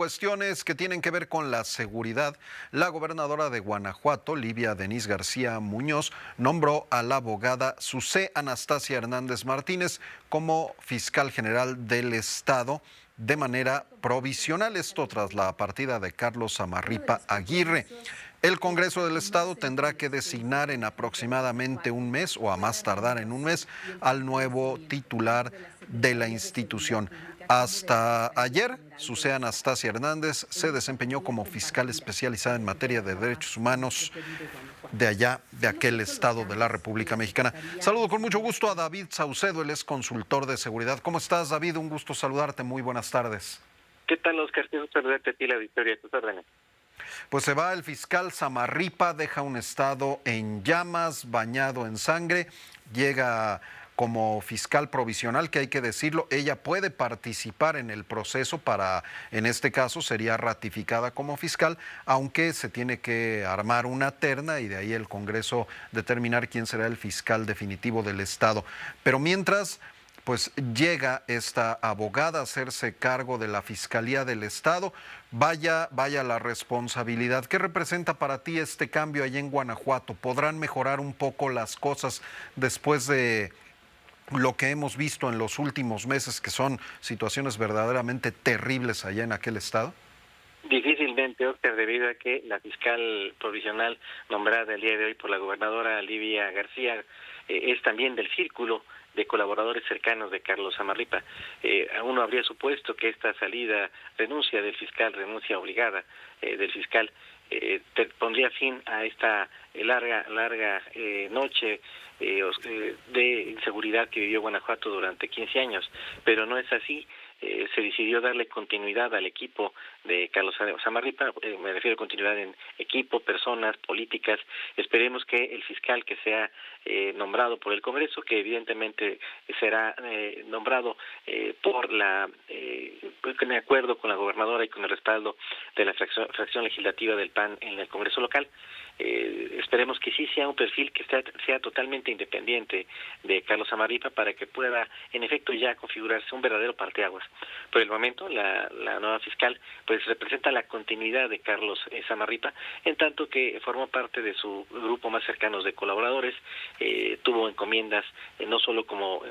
cuestiones que tienen que ver con la seguridad, la gobernadora de Guanajuato, Livia Denisse García Muñoz, nombró a la abogada Susé Anastasia Hernández Martínez como fiscal general del Estado de manera provisional, esto tras la partida de Carlos Zamarripa Aguirre. El Congreso del Estado tendrá que designar en aproximadamente un mes o a más tardar en un mes al nuevo titular de la institución. Hasta ayer, Susé Anastasia Hernández se desempeñó como fiscal especializada en materia de derechos humanos de allá, de aquel estado de la República Mexicana. Saludo con mucho gusto a David Saucedo, él es consultor de seguridad. ¿Cómo estás, David? Un gusto saludarte, muy buenas tardes. ¿Qué tal, Oscar? Quiero saludarte a ti, la Victoria, tus órdenes. Pues se va el fiscal Zamarripa, deja un estado en llamas, bañado en sangre, llega como fiscal provisional, que hay que decirlo, ella puede participar en el proceso para, en este caso, sería ratificada como fiscal, aunque se tiene que armar una terna y de ahí el Congreso determinar quién será el fiscal definitivo del Estado. Pero mientras, pues llega esta abogada a hacerse cargo de la Fiscalía del Estado. Vaya la responsabilidad. ¿Qué representa para ti este cambio allá en Guanajuato? ¿Podrán mejorar un poco las cosas después de lo que hemos visto en los últimos meses, que son situaciones verdaderamente terribles allá en aquel estado? Difícilmente, Oscar, debido a que la fiscal provisional nombrada el día de hoy por la gobernadora Livia García es también del círculo de colaboradores cercanos de Carlos Zamarripa. Uno habría supuesto que esta renuncia del fiscal, renuncia obligada del fiscal, pondría fin a esta larga noche de inseguridad que vivió Guanajuato durante 15 años, pero no es así. Se decidió darle continuidad al equipo de Carlos Zamarripa, me refiero a continuidad en equipo, personas, políticas. Esperemos que el fiscal que sea nombrado por el Congreso, que evidentemente será nombrado de acuerdo con la gobernadora y con el respaldo de la fracción legislativa del PAN en el Congreso local, esperemos que sí sea un perfil que sea totalmente independiente de Carlos Zamarripa para que pueda en efecto ya configurarse un verdadero parteaguas. Por el momento la nueva fiscal pues representa la continuidad de Carlos Zamarripa, en tanto que formó parte de su grupo más cercano de colaboradores, tuvo encomiendas no solo como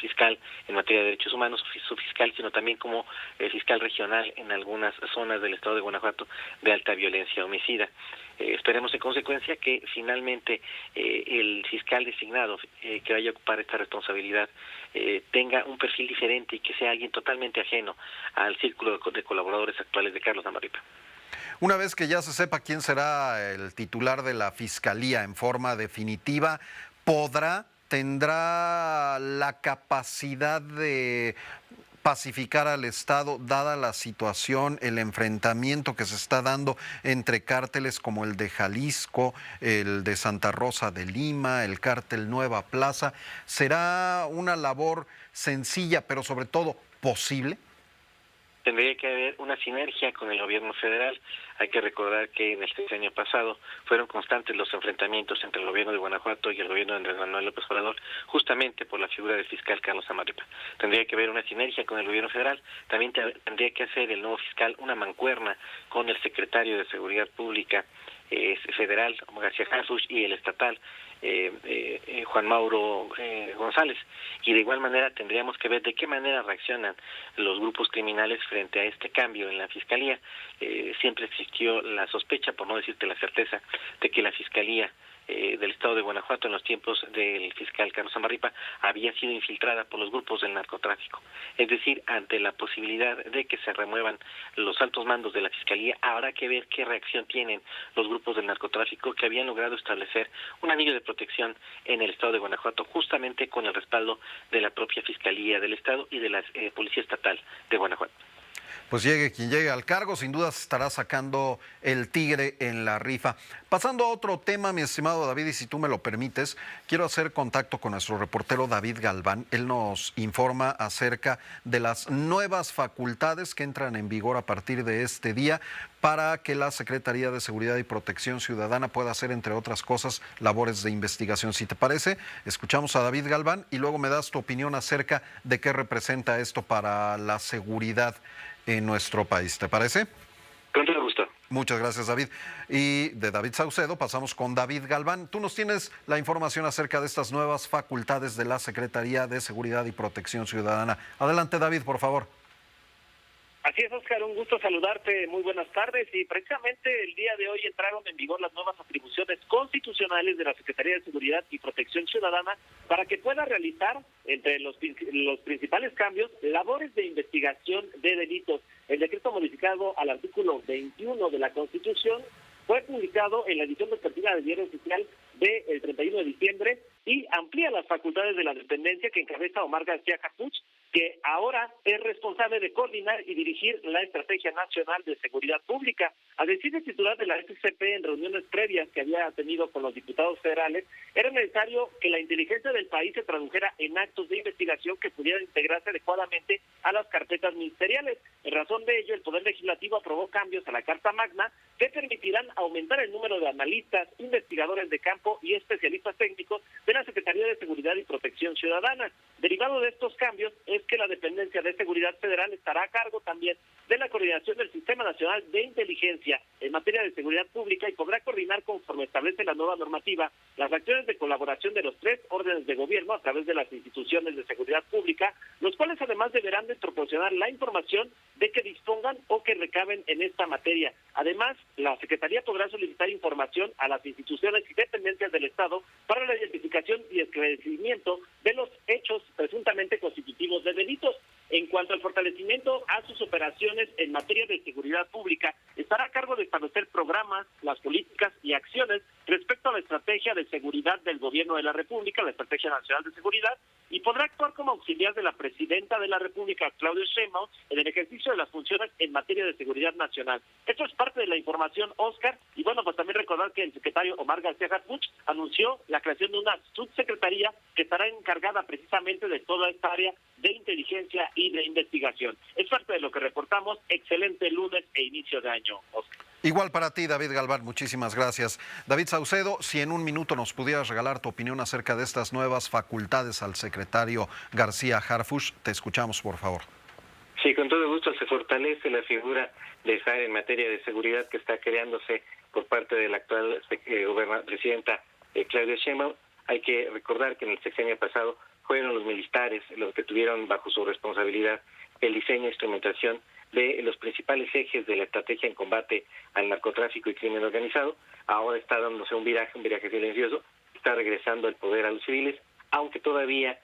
fiscal en materia de derechos humanos, su fiscal, sino también como fiscal regional en algunas zonas del estado de Guanajuato de alta violencia homicida. Esperemos en consecuencia que finalmente el fiscal designado que vaya a ocupar esta responsabilidad tenga un perfil diferente y que sea alguien totalmente ajeno al círculo de colaboradores actuales de Carlos Zamarripa. Una vez que ya se sepa quién será el titular de la Fiscalía en forma definitiva, tendrá la capacidad de pacificar al Estado, dada la situación, el enfrentamiento que se está dando entre cárteles como el de Jalisco, el de Santa Rosa de Lima, el cártel Nueva Plaza. ¿Será una labor sencilla, pero sobre todo posible? Tendría que haber una sinergia con el gobierno federal. Hay que recordar que en el sexenio pasado fueron constantes los enfrentamientos entre el gobierno de Guanajuato y el gobierno de Andrés Manuel López Obrador, justamente por la figura del fiscal Carlos Zamarripa. Tendría que haber una sinergia con el gobierno federal. También tendría que hacer el nuevo fiscal una mancuerna con el secretario de Seguridad Pública federal, García Harfuch, y el estatal, Juan Mauro González. Y de igual manera tendríamos que ver de qué manera reaccionan los grupos criminales frente a este cambio en la Fiscalía. Siempre existió la sospecha, por no decirte la certeza, de que la Fiscalía del estado de Guanajuato en los tiempos del fiscal Carlos Zamarripa había sido infiltrada por los grupos del narcotráfico. Es decir, ante la posibilidad de que se remuevan los altos mandos de la Fiscalía, habrá que ver qué reacción tienen los grupos del narcotráfico que habían logrado establecer un anillo de protección en el estado de Guanajuato, justamente con el respaldo de la propia Fiscalía del Estado y de la Policía Estatal de Guanajuato. Pues llegue quien llegue al cargo, sin duda estará sacando el tigre en la rifa. Pasando a otro tema, mi estimado David, y si tú me lo permites, quiero hacer contacto con nuestro reportero David Galván. Él nos informa acerca de las nuevas facultades que entran en vigor a partir de este día para que la Secretaría de Seguridad y Protección Ciudadana pueda hacer, entre otras cosas, labores de investigación. Si te parece, escuchamos a David Galván y luego me das tu opinión acerca de qué representa esto para la seguridad en nuestro país. ¿Te parece? Con todo gusto. Muchas gracias, David. Y de David Saucedo pasamos con David Galván. Tú nos tienes la información acerca de estas nuevas facultades de la Secretaría de Seguridad y Protección Ciudadana. Adelante, David, por favor. Así es, Oscar, un gusto saludarte, muy buenas tardes. Y precisamente el día de hoy entraron en vigor las nuevas atribuciones constitucionales de la Secretaría de Seguridad y Protección Ciudadana para que pueda realizar, entre los principales cambios, labores de investigación de delitos. El decreto modificado al artículo 21 de la Constitución fue publicado en la edición vespertina del Diario Oficial del 31 de diciembre y amplía las facultades de la dependencia que encabeza Omar García Harfuch, que ahora es responsable de coordinar y dirigir la Estrategia Nacional de Seguridad Pública. A decir del titular de la SCP en reuniones previas que había tenido con los diputados federales, era necesario que la inteligencia del país se tradujera en actos de investigación que pudieran integrarse adecuadamente a las carpetas ministeriales. En razón de ello, el Poder Legislativo aprobó cambios a la Carta Magna que permitirán aumentar el número de analistas, investigadores de campo y especialistas técnicos de la Secretaría de Seguridad y Protección Ciudadana. Derivado de estos cambios es que la Dependencia de Seguridad Federal estará a cargo también de la coordinación del Sistema Nacional de Inteligencia en materia de seguridad pública y podrá coordinar, conforme establece la nueva normativa, las acciones de colaboración de los 3 órdenes de gobierno a través de las instituciones de seguridad pública, los cuales además deberán de proporcionar la información de que dispongan o que recaben en esta materia. Además, la Secretaría podrá solicitar información a las instituciones y dependencias del Estado para la identificación y esclarecimiento de los hechos presuntamente constitutivos de delitos. En cuanto al fortalecimiento a sus operaciones en materia de seguridad pública, estará a cargo de establecer programas, las políticas y acciones respecto a la estrategia de seguridad del Gobierno de la República, la Estrategia Nacional de Seguridad, y podrá actuar como auxiliar de la Presidenta de la República, Claudia Sheinbaum, en el ejercicio de las funciones en materia de seguridad nacional. Esto es parte de la información, Oscar, y bueno, pues también recordar que el secretario Omar García Harfuch anunció la creación de una subsecretaría que estará encargada precisamente de toda esta área de inteligencia y de investigación. Es parte de lo que reportamos. Excelente lunes e inicio de año, Oscar. Igual para ti, David Galván, muchísimas gracias. David Saucedo, si en un minuto nos pudieras regalar tu opinión acerca de estas nuevas facultades al secretario García Harfuch, te escuchamos, por favor. Sí, con todo gusto. Se fortalece la figura de esa área en materia de seguridad que está creándose por parte de la actual presidenta Claudia Sheinbaum. Hay que recordar que en el sexenio pasado fueron los militares los que tuvieron bajo su responsabilidad el diseño e instrumentación de los principales ejes de la estrategia en combate al narcotráfico y crimen organizado. Ahora está dándose un viraje silencioso, está regresando el poder a los civiles, aunque todavía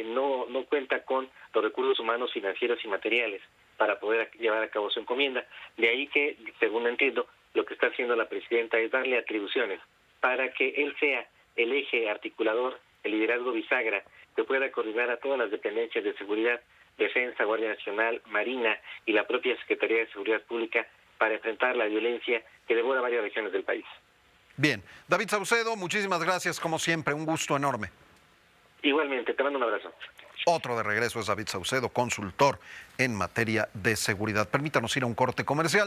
no cuenta con los recursos humanos, financieros y materiales para poder llevar a cabo su encomienda. De ahí que, según entiendo, lo que está haciendo la presidenta es darle atribuciones para que él sea el eje articulador, el liderazgo bisagra, que pueda coordinar a todas las dependencias de seguridad, Defensa, Guardia Nacional, Marina y la propia Secretaría de Seguridad Pública para enfrentar la violencia que devora varias regiones del país. Bien, David Saucedo, muchísimas gracias, como siempre, un gusto enorme. Igualmente, te mando un abrazo. Otro de regreso es David Saucedo, consultor en materia de seguridad. Permítanos ir a un corte comercial.